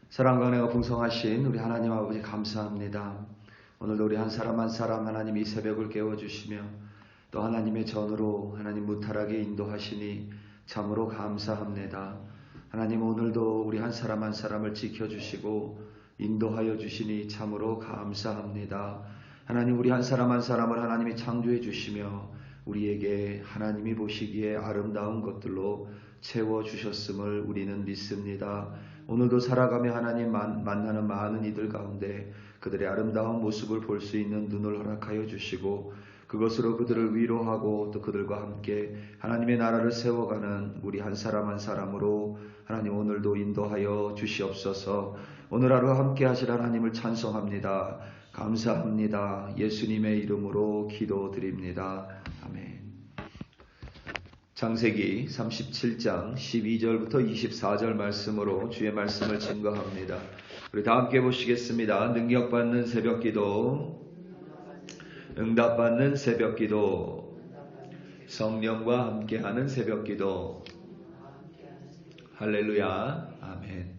사랑과 은혜가 풍성하신 우리 하나님 아버지 감사합니다. 오늘도 우리 한 사람 한 사람 하나님 이 새벽을 깨워주시며 또 하나님의 전으로 하나님 무탈하게 인도하시니 참으로 감사합니다. 하나님 오늘도 우리 한 사람 한 사람을 지켜주시고 인도하여 주시니 참으로 감사합니다. 하나님 우리 한 사람 한 사람을 하나님이 창조해 주시며 우리에게 하나님이 보시기에 아름다운 것들로 채워주셨음을 우리는 믿습니다. 오늘도 살아가며 하나님 만나는 많은 이들 가운데 그들의 아름다운 모습을 볼 수 있는 눈을 허락하여 주시고 그것으로 그들을 위로하고 또 그들과 함께 하나님의 나라를 세워가는 우리 한 사람 한 사람으로 하나님 오늘도 인도하여 주시옵소서. 오늘 하루 함께 하실 하나님을 찬송합니다. 감사합니다. 예수님의 이름으로 기도드립니다. 아멘. 창세기 37장 12절부터 24절 말씀으로 주의 말씀을 증거합니다. 우리 다 함께 보시겠습니다. 능력받는 새벽기도, 응답받는 새벽기도, 성령과 함께하는 새벽기도. 할렐루야. 아멘.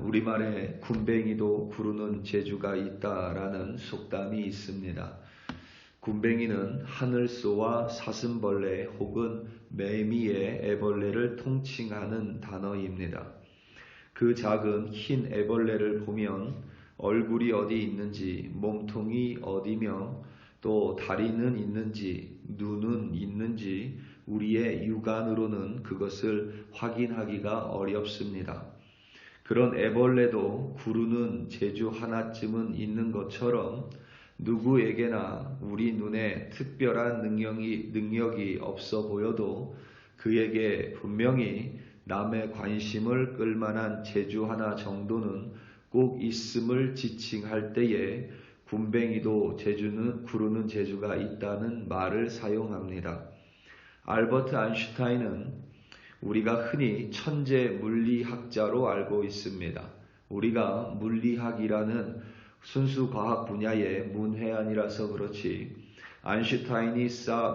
우리말에 군뱅이도 구르는 재주가 있다라는 속담이 있습니다. 군뱅이는 하늘소와 사슴벌레 혹은 매미의 애벌레를 통칭하는 단어입니다. 그 작은 흰 애벌레를 보면 얼굴이 어디 있는지, 몸통이 어디며 또 다리는 있는지, 눈은 있는지 우리의 육안으로는 그것을 확인하기가 어렵습니다. 그런 애벌레도 구르는 재주 하나쯤은 있는 것처럼 누구에게나 우리 눈에 특별한 능력이 없어 보여도 그에게 분명히 남의 관심을 끌만한 재주 하나 정도는 꼭 있음을 지칭할 때에 군뱅이도 구르는 재주가 있다는 말을 사용합니다. 알버트 아인슈타인은 우리가 흔히 천재 물리학자로 알고 있습니다. 우리가 물리학이라는 순수 과학 분야의 문외한이라서 그렇지 아인슈타인이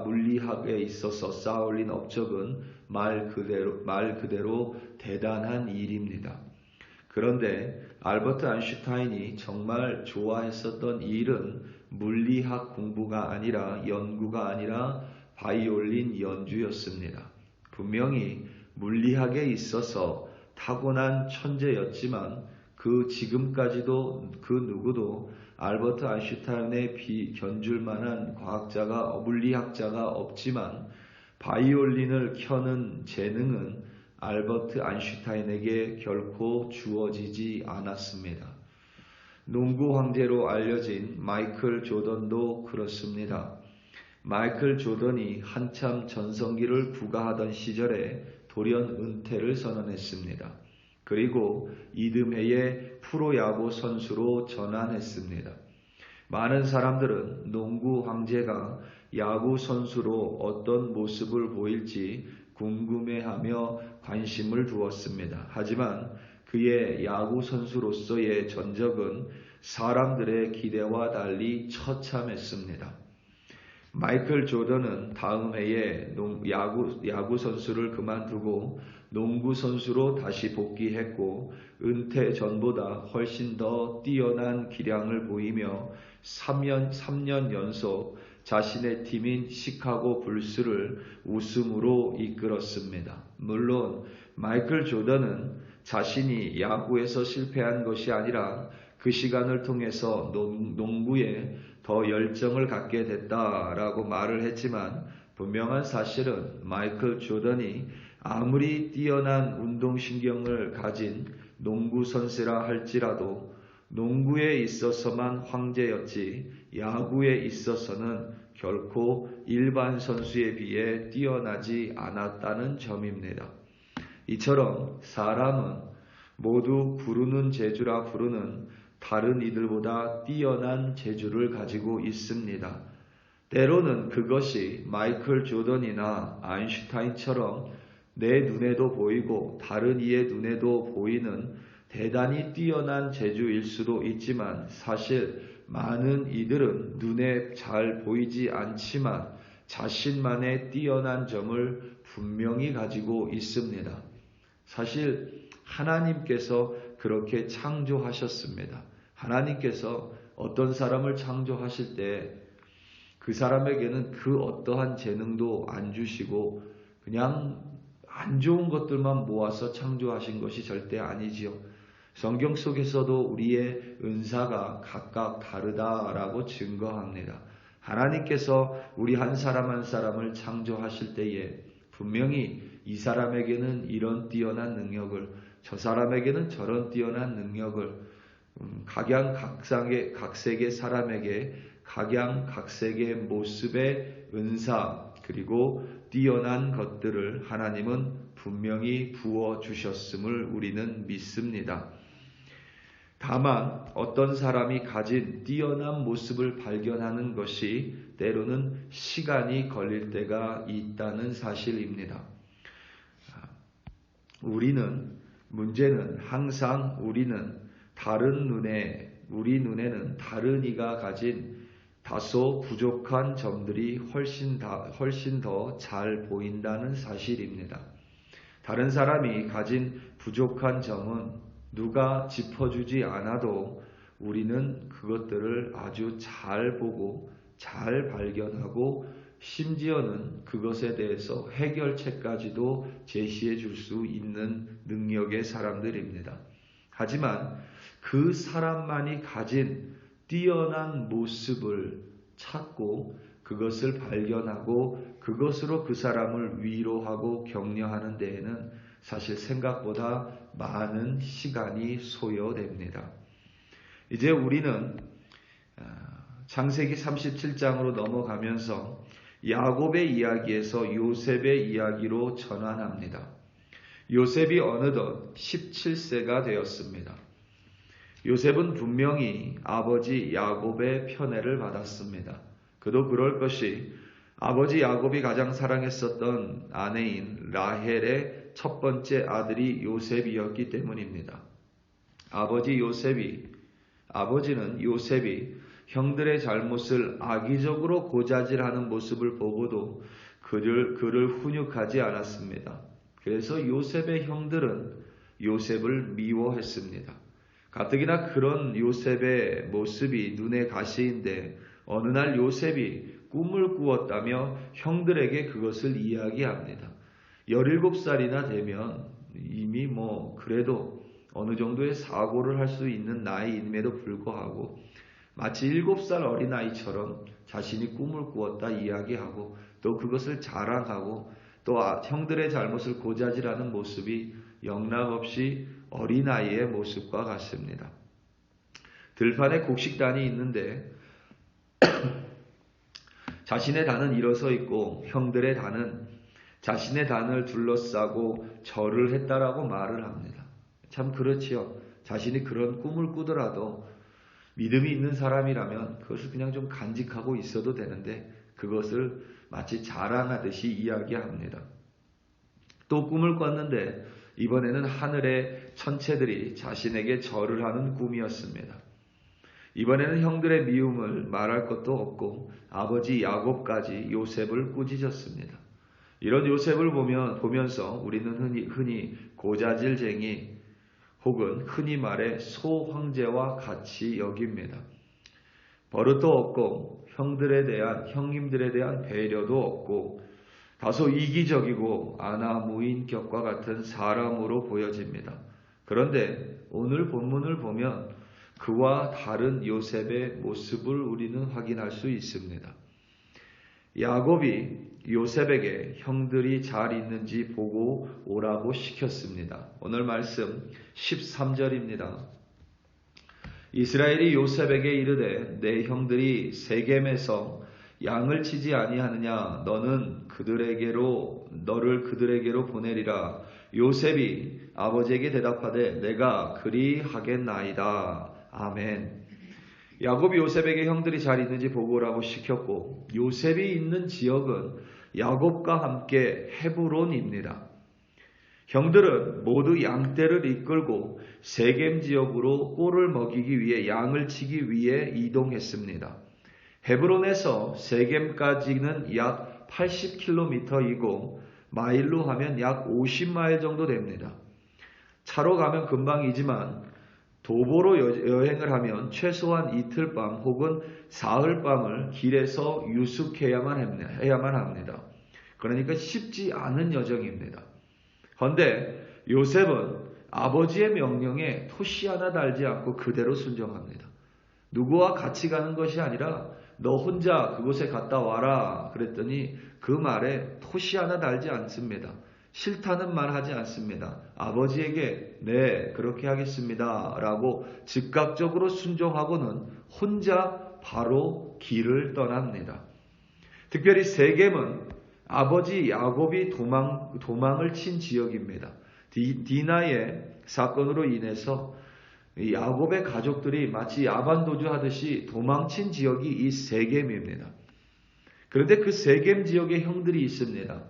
물리학에 있어서 쌓아올린 업적은 말 그대로 대단한 일입니다. 그런데 알버트 아인슈타인이 정말 좋아했었던 일은 물리학 공부가 아니라 연구가 아니라 바이올린 연주였습니다. 분명히 물리학에 있어서 타고난 천재였지만 지금까지도 그 누구도 알버트 아인슈타인에 견줄 만한 물리학자가 없지만 바이올린을 켜는 재능은 알버트 아인슈타인에게 결코 주어지지 않았습니다. 농구 황제로 알려진 마이클 조던도 그렇습니다. 마이클 조던이 한참 전성기를 구가하던 시절에 돌연 은퇴를 선언했습니다. 그리고 이듬해에 프로야구 선수로 전환했습니다. 많은 사람들은 농구 황제가 야구 선수로 어떤 모습을 보일지 궁금해하며 관심을 두었습니다. 하지만 그의 야구 선수로서의 전적은 사람들의 기대와 달리 처참했습니다. 마이클 조던은 다음 해에 야구 선수를 그만두고 농구 선수로 다시 복귀했고 은퇴 전보다 훨씬 더 뛰어난 기량을 보이며 3년 연속 자신의 팀인 시카고 불스를 우승으로 이끌었습니다. 물론 마이클 조던은 자신이 야구에서 실패한 것이 아니라 그 시간을 통해서 농구에 더 열정을 갖게 됐다라고 말을 했지만 분명한 사실은 마이클 조던이 아무리 뛰어난 운동신경을 가진 농구 선수라 할지라도 농구에 있어서만 황제였지 야구에 있어서는 결코 일반 선수에 비해 뛰어나지 않았다는 점입니다. 이처럼 사람은 모두 구르는 재주라 부르는 다른 이들보다 뛰어난 재주를 가지고 있습니다. 때로는 그것이 마이클 조던이나 아인슈타인처럼 내 눈에도 보이고 다른 이의 눈에도 보이는 대단히 뛰어난 재주일 수도 있지만 사실 많은 이들은 눈에 잘 보이지 않지만 자신만의 뛰어난 점을 분명히 가지고 있습니다. 사실 하나님께서 그렇게 창조하셨습니다. 하나님께서 어떤 사람을 창조하실 때 그 사람에게는 그 어떠한 재능도 안 주시고 그냥 안 좋은 것들만 모아서 창조하신 것이 절대 아니지요. 성경 속에서도 우리의 은사가 각각 다르다라고 증거합니다. 하나님께서 우리 한 사람 한 사람을 창조하실 때에 분명히 이 사람에게는 이런 뛰어난 능력을, 저 사람에게는 저런 뛰어난 능력을, 각색의 사람에게 각양각색의 모습의 은사 그리고 뛰어난 것들을 하나님은 분명히 부어주셨음을 우리는 믿습니다. 다만 어떤 사람이 가진 뛰어난 모습을 발견하는 것이 때로는 시간이 걸릴 때가 있다는 사실입니다. 문제는 항상 우리 눈에는 다른 이가 가진 다소 부족한 점들이 훨씬 더 잘 보인다는 사실입니다. 다른 사람이 가진 부족한 점은 누가 짚어주지 않아도 우리는 그것들을 아주 잘 보고 잘 발견하고 심지어는 그것에 대해서 해결책까지도 제시해 줄 수 있는 능력의 사람들입니다. 하지만 그 사람만이 가진 뛰어난 모습을 찾고 그것을 발견하고 그것으로 그 사람을 위로하고 격려하는 데에는 사실 생각보다 많은 시간이 소요됩니다. 이제 우리는 창세기 37장으로 넘어가면서 야곱의 이야기에서 요셉의 이야기로 전환합니다. 요셉이 어느덧 17세가 되었습니다. 요셉은 분명히 아버지 야곱의 편애를 받았습니다. 그도 그럴 것이 아버지 야곱이 가장 사랑했었던 아내인 라헬의 첫 번째 아들이 요셉이었기 때문입니다. 아버지는 요셉이 형들의 잘못을 악의적으로 고자질하는 모습을 보고도 그를 훈육하지 않았습니다. 그래서 요셉의 형들은 요셉을 미워했습니다. 가뜩이나 그런 요셉의 모습이 눈에 가시인데 어느 날 요셉이 꿈을 꾸었다며 형들에게 그것을 이야기합니다. 17살이나 되면 이미 그래도 어느 정도의 사고를 할 수 있는 나이임에도 불구하고 마치 7살 어린아이처럼 자신이 꿈을 꾸었다 이야기하고 또 그것을 자랑하고 또 형들의 잘못을 고자질하는 모습이 영락없이 어린아이의 모습과 같습니다. 들판에 곡식단이 있는데 자신의 단은 일어서 있고 형들의 단은 자신의 단을 둘러싸고 절을 했다라고 말을 합니다. 참 그렇지요. 자신이 그런 꿈을 꾸더라도 믿음이 있는 사람이라면 그것을 그냥 좀 간직하고 있어도 되는데 그것을 마치 자랑하듯이 이야기합니다. 또 꿈을 꿨는데 이번에는 하늘의 천체들이 자신에게 절을 하는 꿈이었습니다. 이번에는 형들의 미움을 말할 것도 없고 아버지 야곱까지 요셉을 꾸짖었습니다. 이런 요셉을 보면서 우리는 흔히 고자질쟁이 혹은 흔히 말해 소황제와 같이 여깁니다. 버릇도 없고 형님들에 대한 배려도 없고 다소 이기적이고 아나무인격과 같은 사람으로 보여집니다. 그런데 오늘 본문을 보면 그와 다른 요셉의 모습을 우리는 확인할 수 있습니다. 야곱이 요셉에게 형들이 잘 있는지 보고 오라고 시켰습니다. 오늘 말씀 13절입니다. 이스라엘이 요셉에게 이르되 내 형들이 세겜에서 양을 치지 아니하느냐 너를 그들에게로 보내리라. 요셉이 아버지에게 대답하되 내가 그리하겠나이다. 아멘. 야곱이 요셉에게 형들이 잘 있는지 보고 오라고 시켰고 요셉이 있는 지역은 야곱과 함께 헤브론입니다. 형들은 모두 양떼를 이끌고 세겜 지역으로 꼴을 먹이기 위해 양을 치기 위해 이동했습니다. 헤브론에서 세겜까지는 약 80km이고 마일로 하면 약 50마일 정도 됩니다. 차로 가면 금방이지만 도보로 여행을 하면 최소한 이틀 밤 혹은 사흘 밤을 길에서 유숙해야만 합니다. 그러니까 쉽지 않은 여정입니다. 그런데 요셉은 아버지의 명령에 토시 하나 달지 않고 그대로 순종합니다. 누구와 같이 가는 것이 아니라 너 혼자 그곳에 갔다 와라 그랬더니 그 말에 토시 하나 달지 않습니다. 싫다는 말 하지 않습니다. 아버지에게 네 그렇게 하겠습니다 라고 즉각적으로 순종하고는 혼자 바로 길을 떠납니다. 특별히 세겜은 아버지 야곱이 도망을 친 지역입니다. 디나의 사건으로 인해서 야곱의 가족들이 마치 야반도주하듯이 도망친 지역이 이 세겜입니다. 그런데 그 세겜 지역에 형들이 있습니다.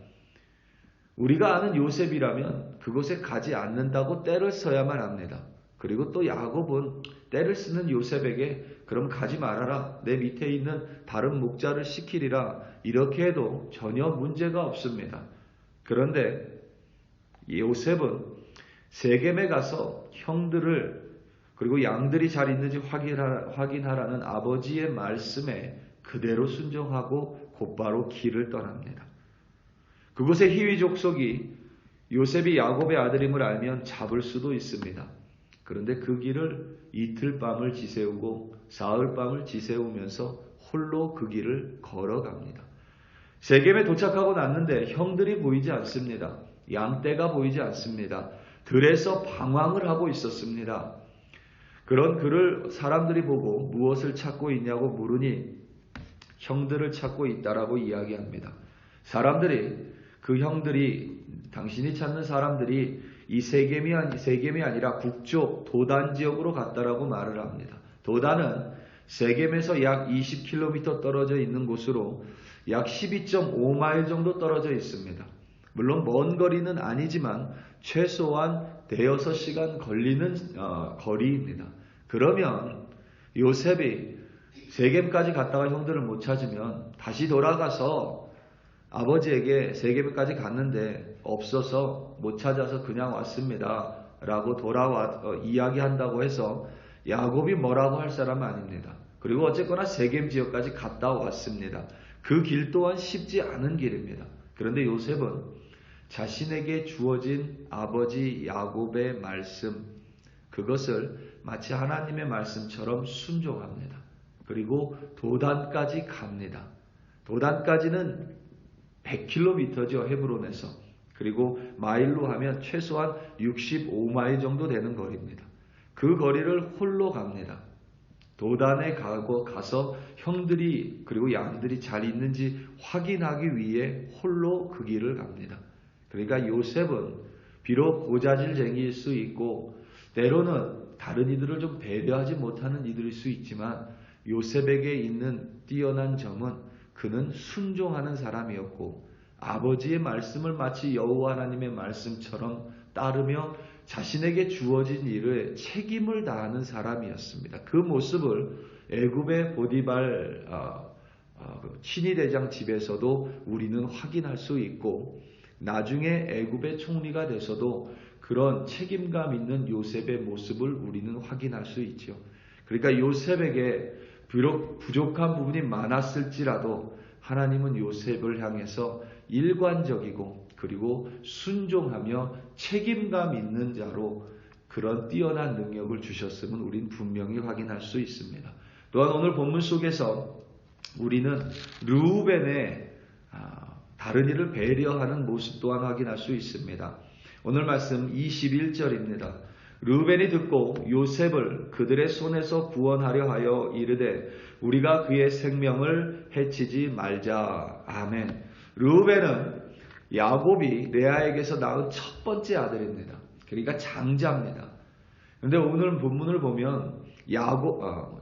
우리가 아는 요셉이라면 그곳에 가지 않는다고 떼를 써야만 합니다. 그리고 또 야곱은 떼를 쓰는 요셉에게 그럼 가지 말아라. 내 밑에 있는 다른 목자를 시키리라. 이렇게 해도 전혀 문제가 없습니다. 그런데 요셉은 세겜에 가서 형들을 그리고 양들이 잘 있는지 확인하라는 아버지의 말씀에 그대로 순종하고 곧바로 길을 떠납니다. 그곳의 히위 족속이 요셉이 야곱의 아들임을 알면 잡을 수도 있습니다. 그런데 그 길을 이틀 밤을 지새우고 사흘 밤을 지새우면서 홀로 그 길을 걸어갑니다. 세겜에 도착하고 났는데 형들이 보이지 않습니다. 양떼가 보이지 않습니다. 들에서 방황을 하고 있었습니다. 그런 그를 사람들이 보고 무엇을 찾고 있냐고 물으니 형들을 찾고 있다라고 이야기합니다. 그 형들이 당신이 찾는 사람들이 이 세겜이 아니라 북쪽 도단 지역으로 갔다라고 말을 합니다. 도단은 세겜에서 약 20km 떨어져 있는 곳으로 약 12.5마일 정도 떨어져 있습니다. 물론 먼 거리는 아니지만 최소한 대여섯 시간 걸리는 거리입니다. 그러면 요셉이 세겜까지 갔다가 형들을 못 찾으면 다시 돌아가서 아버지에게 세겜까지 갔는데 없어서 못 찾아서 그냥 왔습니다. 라고 이야기한다고 해서 야곱이 뭐라고 할 사람은 아닙니다. 그리고 어쨌거나 세겜 지역까지 갔다 왔습니다. 그 길 또한 쉽지 않은 길입니다. 그런데 요셉은 자신에게 주어진 아버지 야곱의 말씀, 그것을 마치 하나님의 말씀처럼 순종합니다. 그리고 도단까지 갑니다. 도단까지는 100km죠, 헤브론에서. 그리고 마일로 하면 최소한 65마일 정도 되는 거리입니다. 그 거리를 홀로 갑니다. 도단에 가서 형들이 그리고 양들이 잘 있는지 확인하기 위해 홀로 그 길을 갑니다. 그러니까 요셉은 비록 고자질쟁이일 수 있고 때로는 다른 이들을 좀 배려하지 못하는 이들일 수 있지만 요셉에게 있는 뛰어난 점은 그는 순종하는 사람이었고 아버지의 말씀을 마치 여호와 하나님의 말씀처럼 따르며 자신에게 주어진 일에 책임을 다하는 사람이었습니다. 그 모습을 애굽의 보디발 친위대장 집에서도 우리는 확인할 수 있고 나중에 애굽의 총리가 돼서도 그런 책임감 있는 요셉의 모습을 우리는 확인할 수 있죠. 그러니까 요셉에게 비록 부족한 부분이 많았을지라도 하나님은 요셉을 향해서 일관적이고 그리고 순종하며 책임감 있는 자로 그런 뛰어난 능력을 주셨음을 우린 분명히 확인할 수 있습니다. 또한 오늘 본문 속에서 우리는 르우벤의 다른 이를 배려하는 모습 또한 확인할 수 있습니다. 오늘 말씀 21절입니다. 르우벤이 듣고 요셉을 그들의 손에서 구원하려 하여 이르되 우리가 그의 생명을 해치지 말자. 아멘. 르우벤은 야곱이 레아에게서 낳은 첫 번째 아들입니다. 그러니까 장자입니다. 그런데 오늘 본문을 보면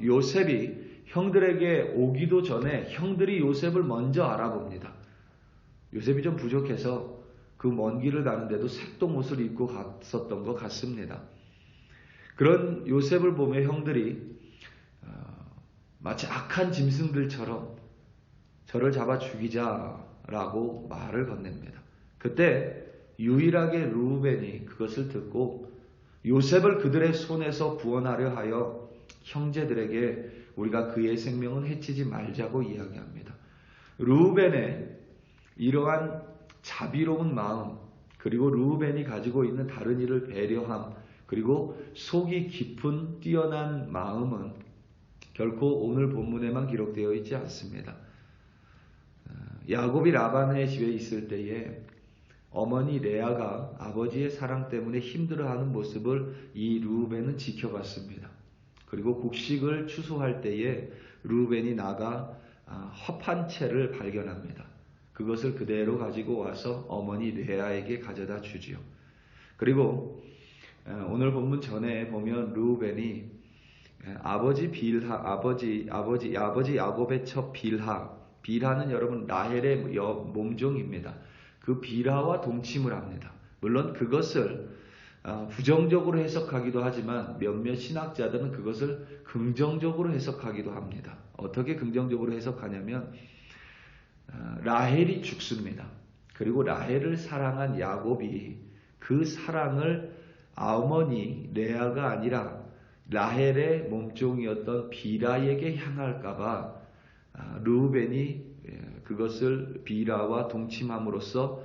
요셉이 형들에게 오기도 전에 형들이 요셉을 먼저 알아봅니다. 요셉이 좀 부족해서 그 먼 길을 가는데도 색동옷을 입고 갔었던 것 같습니다. 그런 요셉을 보며 형들이 마치 악한 짐승들처럼 저를 잡아 죽이자라고 말을 건넵니다. 그때 유일하게 르우벤이 그것을 듣고 요셉을 그들의 손에서 구원하려 하여 형제들에게 우리가 그의 생명은 해치지 말자고 이야기합니다. 르우벤의 이러한 자비로운 마음, 그리고 르우벤이 가지고 있는 다른 이를 배려함, 그리고 속이 깊은 뛰어난 마음은 결코 오늘 본문에만 기록되어 있지 않습니다. 야곱이 라반의 집에 있을 때에 어머니 레아가 아버지의 사랑 때문에 힘들어하는 모습을 이 르우벤은 지켜봤습니다. 그리고 곡식을 추수할 때에 르우벤이 나가 허판 채를 발견합니다. 그것을 그대로 가지고 와서 어머니 레아에게 가져다 주지요. 그리고 오늘 본문 전에 보면 르우벤이 아버지 야곱의 첩 빌하는 여러분 라헬의 몸종입니다. 그 빌하와 동침을 합니다. 물론 그것을 부정적으로 해석하기도 하지만 몇몇 신학자들은 그것을 긍정적으로 해석하기도 합니다. 어떻게 긍정적으로 해석하냐면 라헬이 죽습니다. 그리고 라헬을 사랑한 야곱이 그 사랑을 어머니 레아가 아니라 라헬의 몸종이었던 빌하에게 향할까봐 르우벤이 그것을 빌하와 동침함으로써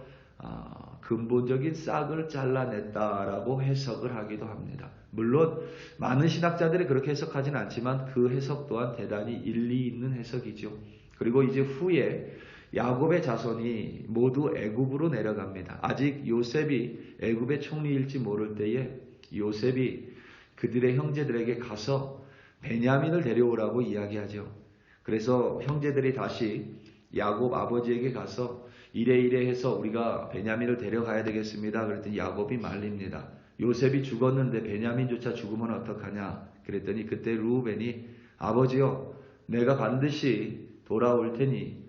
근본적인 싹을 잘라냈다라고 해석을 하기도 합니다. 물론 많은 신학자들이 그렇게 해석하지는 않지만 그 해석 또한 대단히 일리 있는 해석이죠. 그리고 이제 후에 야곱의 자손이 모두 애굽으로 내려갑니다. 아직 요셉이 애굽의 총리일지 모를 때에 요셉이 그들의 형제들에게 가서 베냐민을 데려오라고 이야기하죠. 그래서 형제들이 다시 야곱 아버지에게 가서 이래 해서 우리가 베냐민을 데려가야 되겠습니다. 그랬더니 야곱이 말립니다. 요셉이 죽었는데 베냐민조차 죽으면 어떡하냐. 그랬더니 그때 르우벤이 아버지요, 내가 반드시 돌아올 테니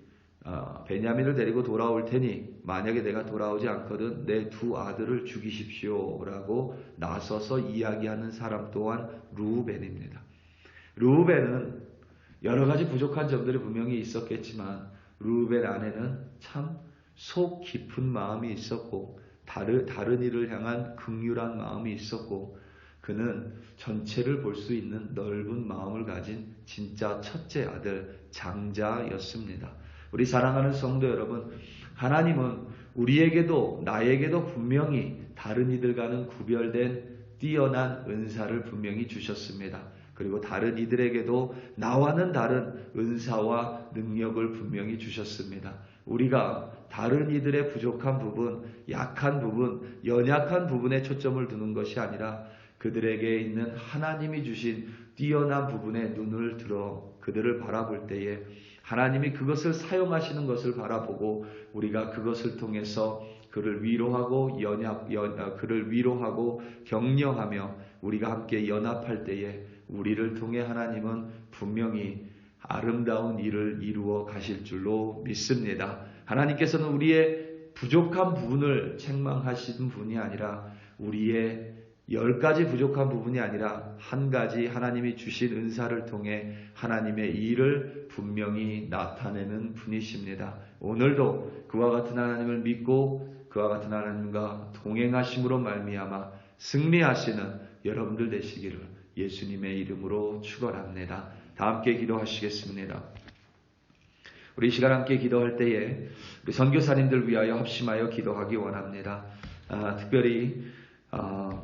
베냐민을 데리고 돌아올 테니 만약에 내가 돌아오지 않거든 내 두 아들을 죽이십시오 라고 나서서 이야기하는 사람 또한 르우벤입니다. 르우벤은 여러 가지 부족한 점들이 분명히 있었겠지만 르우벤 안에는 참 속 깊은 마음이 있었고 다른 이를 향한 긍휼한 마음이 있었고 그는 전체를 볼 수 있는 넓은 마음을 가진 진짜 첫째 아들 장자였습니다. 우리 사랑하는 성도 여러분, 하나님은 우리에게도 나에게도 분명히 다른 이들과는 구별된 뛰어난 은사를 분명히 주셨습니다. 그리고 다른 이들에게도 나와는 다른 은사와 능력을 분명히 주셨습니다. 우리가 다른 이들의 부족한 부분, 약한 부분, 연약한 부분에 초점을 두는 것이 아니라 그들에게 있는 하나님이 주신 뛰어난 부분에 눈을 들어 그들을 바라볼 때에 하나님이 그것을 사용하시는 것을 바라보고 우리가 그것을 통해서 그를 위로하고 그를 위로하고 격려하며 우리가 함께 연합할 때에 우리를 통해 하나님은 분명히 아름다운 일을 이루어 가실 줄로 믿습니다. 하나님께서는 우리의 부족한 부분을 책망하시는 분이 아니라 우리의 10가지 부족한 부분이 아니라 한 가지 하나님이 주신 은사를 통해 하나님의 일을 분명히 나타내는 분이십니다. 오늘도 그와 같은 하나님을 믿고 그와 같은 하나님과 동행하심으로 말미암아 승리하시는 여러분들 되시기를 예수님의 이름으로 축원합니다. 다 함께 기도하시겠습니다. 우리 이 시간 함께 기도할 때에 우리 선교사님들 위하여 합심하여 기도하기 원합니다. 특별히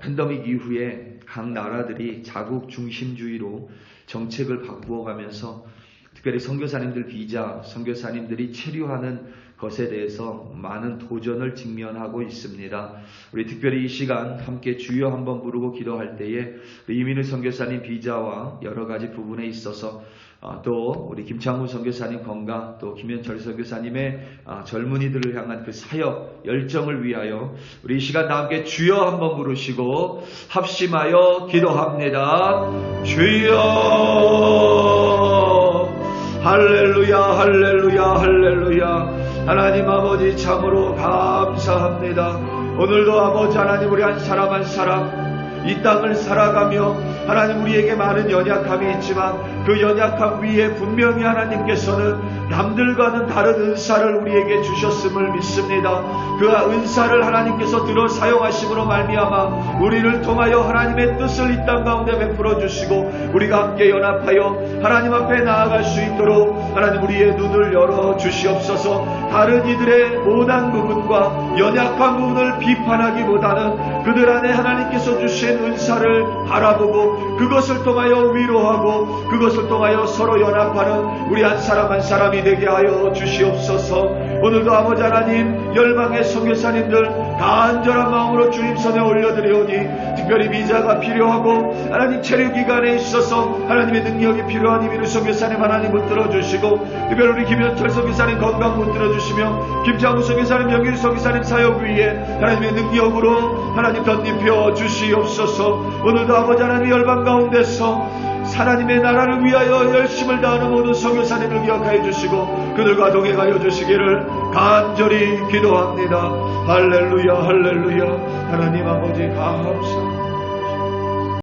팬데믹 이후에 각 나라들이 자국 중심주의로 정책을 바꾸어가면서 특별히 선교사님들 비자, 선교사님들이 체류하는 것에 대해서 많은 도전을 직면하고 있습니다. 우리 특별히 이 시간 함께 주여 한번 부르고 기도할 때에 이민우 선교사님 비자와 여러 가지 부분에 있어서 또 우리 김창훈 선교사님 건강, 또 김현철 선교사님의 젊은이들을 향한 그 사역 열정을 위하여 우리 이 시간 다 함께 주여 한번 부르시고 합심하여 기도합니다. 주여, 할렐루야, 할렐루야, 할렐루야. 하나님 아버지 참으로 감사합니다. 오늘도 아버지 하나님 우리 한 사람 한 사람 이 땅을 살아가며 하나님 우리에게 많은 연약함이 있지만 그 연약함 위에 분명히 하나님께서는 남들과는 다른 은사를 우리에게 주셨음을 믿습니다. 그 은사를 하나님께서 들어 사용하심으로 말미암아 우리를 통하여 하나님의 뜻을 이 땅 가운데 베풀어 주시고 우리가 함께 연합하여 하나님 앞에 나아갈 수 있도록 하나님 우리의 눈을 열어 주시옵소서. 다른 이들의 못한 부분과 연약한 부분을 비판하기보다는 그들 안에 하나님께서 주신 은사를 바라보고 그것을 통하여 위로하고 그것을 통하여 서로 연합하는 우리 한 사람 한 사람이 되게 하여 주시옵소서. 오늘도 아버지 하나님 열방의 선교사님들 간절한 마음으로 주님 손에 올려드리오니 특별히 비자가 필요하고 하나님 체류기간에 있어서 하나님의 능력이 필요한 이민우 선교사님 하나님 붙들어 주시고 특별히 우리 김현철 선교사님 건강 붙들어 주시며 김창우 선교사님 영일 선교사님 사역 위에 하나님의 능력으로 하나님 덧입혀 주시옵소서. 오늘도 아버지 하나님 열방 가운데서 하나님의 나라를 위하여 열심을 다하는 모든 선교사님을 기억하여 주시고 그들과 동행하여 주시기를 간절히 기도합니다. 할렐루야 할렐루야. 하나님 아버지 감사합니다.